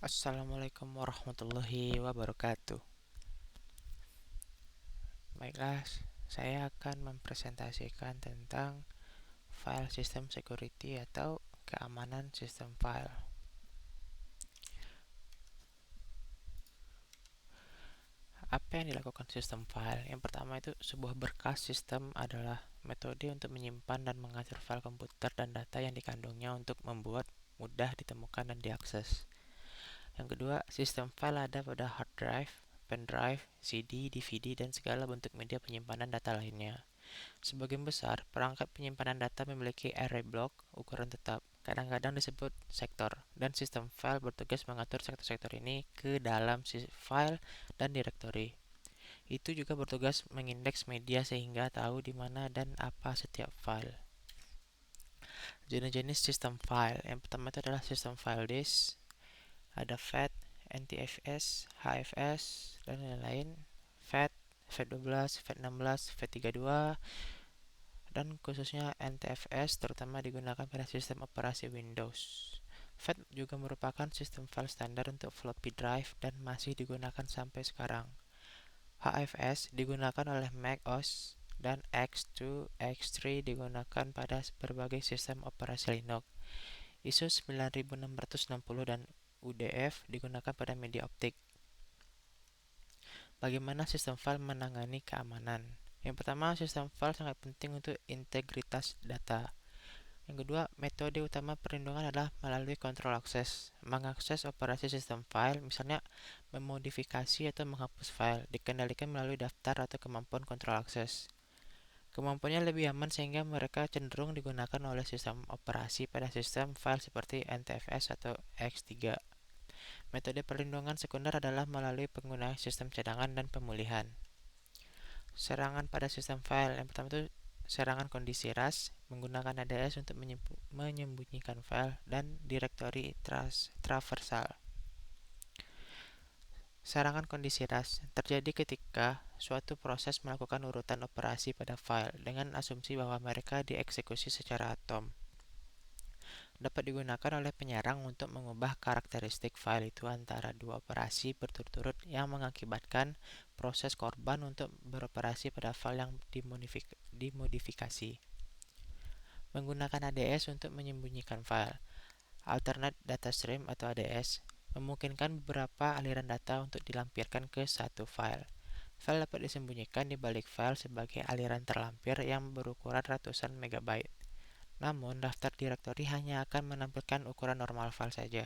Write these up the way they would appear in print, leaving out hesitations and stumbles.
Assalamualaikum warahmatullahi wabarakatuh. Baiklah, saya akan mempresentasikan tentang file system security atau keamanan sistem file. Apa yang dilakukan sistem file? Yang pertama itu sebuah berkas sistem adalah metode untuk menyimpan dan mengatur file komputer dan data yang dikandungnya untuk membuat mudah ditemukan dan diakses. Yang kedua, sistem file ada pada hard drive, pen drive, CD, DVD, dan segala bentuk media penyimpanan data lainnya. Sebagian besar, perangkat penyimpanan data memiliki array block ukuran tetap, kadang-kadang disebut sektor, dan sistem file bertugas mengatur sektor-sektor ini ke dalam file dan direktori. Itu juga bertugas mengindeks media sehingga tahu di mana dan apa setiap file. Jenis-jenis sistem file. Yang pertama itu adalah sistem file disk, ada FAT, NTFS, HFS, dan lain-lain. FAT, FAT12, FAT16, FAT32, dan khususnya NTFS terutama digunakan pada sistem operasi Windows. FAT juga merupakan sistem file standar untuk floppy drive dan masih digunakan sampai sekarang. HFS digunakan oleh Mac OS dan X2, X3 digunakan pada berbagai sistem operasi Linux. ISO 9660 dan UDF digunakan pada media optik. Bagaimana sistem file menangani keamanan? Yang pertama, sistem file sangat penting untuk integritas data. Yang kedua, metode utama perlindungan adalah melalui kontrol akses. Mengakses operasi sistem file, misalnya memodifikasi atau menghapus file, dikendalikan melalui daftar atau kemampuan kontrol akses. Kemampuannya lebih aman sehingga mereka cenderung digunakan oleh sistem operasi pada sistem file seperti NTFS atau X3. Metode perlindungan sekunder adalah melalui penggunaan sistem cadangan dan pemulihan. Serangan pada sistem file. Yang pertama itu serangan kondisi RAS menggunakan ADS untuk menyembunyikan file dan direktori traversal. Serangan kondisi RAS terjadi ketika suatu proses melakukan urutan operasi pada file dengan asumsi bahwa mereka dieksekusi secara atom. Dapat digunakan oleh penyerang untuk mengubah karakteristik file itu antara dua operasi berturut-turut yang mengakibatkan proses korban untuk beroperasi pada file yang dimodifikasi. Menggunakan ADS untuk menyembunyikan file. Alternate Data Stream atau ADS memungkinkan beberapa aliran data untuk dilampirkan ke satu file. File dapat disembunyikan di balik file sebagai aliran terlampir yang berukuran ratusan megabyte. Namun, daftar direktori hanya akan menampilkan ukuran normal file saja.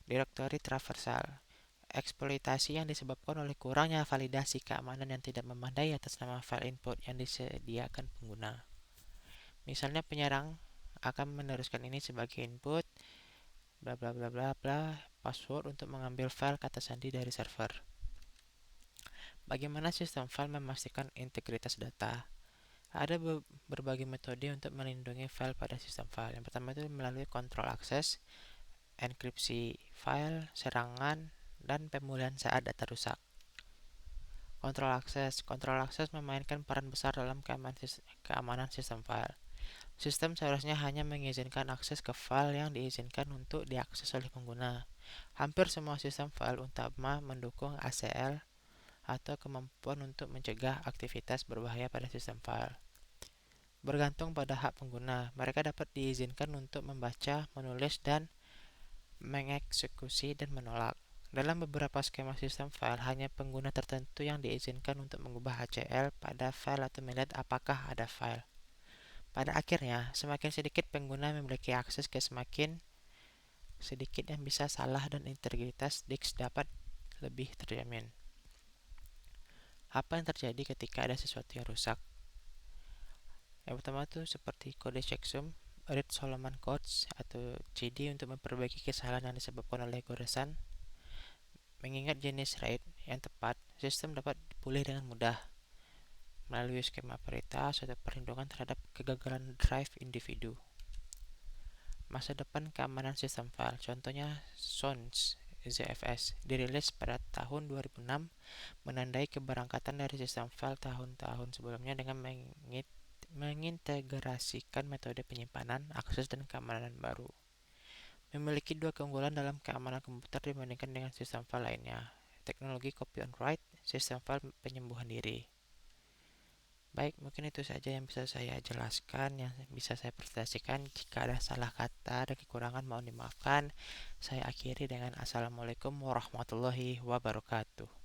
Direktori traversal. Eksploitasi yang disebabkan oleh kurangnya validasi keamanan yang tidak memadai atas nama file input yang disediakan pengguna. Misalnya penyerang akan meneruskan ini sebagai input bla bla bla bla bla password untuk mengambil file kata sandi dari server. Bagaimana sistem file memastikan integritas data? Ada berbagai metode untuk melindungi file pada sistem file. Yang pertama itu melalui kontrol akses, enkripsi file, serangan, dan pemulihan saat data rusak. Kontrol akses memainkan peran besar dalam keamanan sistem file. Sistem seharusnya hanya mengizinkan akses ke file yang diizinkan untuk diakses oleh pengguna. Hampir semua sistem file utama mendukung ACL atau kemampuan untuk mencegah aktivitas berbahaya pada sistem file. Bergantung pada hak pengguna, mereka dapat diizinkan untuk membaca, menulis, dan mengeksekusi dan menolak. Dalam beberapa skema sistem file, hanya pengguna tertentu yang diizinkan untuk mengubah ACL pada file atau melihat apakah ada file. Pada akhirnya, semakin sedikit pengguna memiliki akses ke semakin sedikit yang bisa salah dan integritas disk dapat lebih terjamin. Apa yang terjadi ketika ada sesuatu yang rusak? Yang pertama itu seperti kode checksum, read Solomon codes atau CD untuk memperbaiki kesalahan yang disebabkan oleh goresan. Mengingat jenis RAID yang tepat, sistem dapat pulih dengan mudah melalui skema prioritas atau perlindungan terhadap kegagalan drive individu. Masa depan keamanan sistem file, contohnya SONS ZFS, dirilis pada tahun 2006, menandai keberangkatan dari sistem file tahun-tahun sebelumnya dengan mengintegrasikan metode penyimpanan, akses, dan keamanan baru. memiliki dua keunggulan dalam keamanan komputer dibandingkan dengan sistem file lainnya: teknologi copy on write, sistem file penyembuhan diri. Baik, mungkin itu saja yang bisa saya jelaskan, yang bisa saya presentasikan. Jika ada salah kata dan kekurangan mohon dimaafkan. Saya akhiri dengan Assalamualaikum warahmatullahi wabarakatuh.